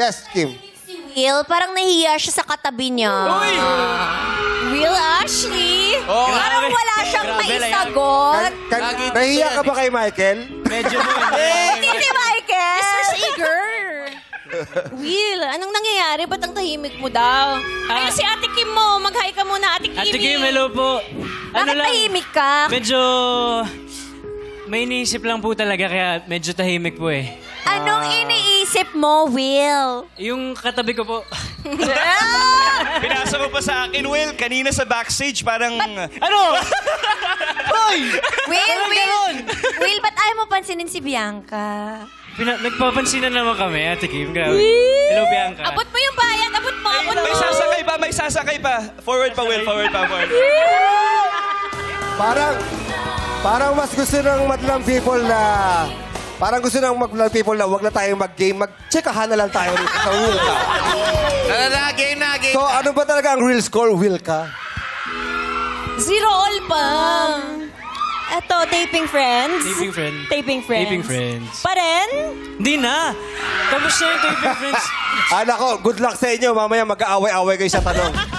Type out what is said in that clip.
Yes, Kim. Si Will, parang nahiya siya sa katabi niya. Uy! Will Ashley? Oh, Parang grabe. wala siyang Grabe, maisagot. Lagi Nahiya dito ka ba kay Michael? Medyo mo. Hindi si Michael. Mr. Seeger. Will, anong nangyayari? Ba't ang tahimik mo daw? Ayun si Ate Kim mo. Mag-hi ka muna, Ate Kim. Ate Kim, hello po. Bakit tahimik ka? Medyo... May iniisip lang po talaga kaya medyo tahimik po eh. Anong iniisip mo, Will? Yung katabi ko po. Pinasa mo pa sa akin, Will. Kanina sa backstage, parang... Ano? Hoy! Will, ba't ayaw mo pansinin si Bianca? Nagpapansin na naman kami, Ate Kim. Grabe. Hello, Bianca. Abot mo yung bayad. Abot mo, abot mo. May sasakay pa, may sasakay pa. Forward pa, Will. Forward pa, forward. Parang mas gusto ng madlang people na... Parang gusto ng madlang people na wag na tayong mag-game. Mag-checkahan na lang tayo rito sa Will ka. Game na, game. So, ano ba talaga ang real score, Will ka? 0 all pa. Eto, taping friends. Taping friend. Taping friends. Taping friends. Pa rin? Hindi na. Tapos na yung taping friends. Nako, good luck sa inyo. Mamaya mag-aaway-aaway kayo sa tanong.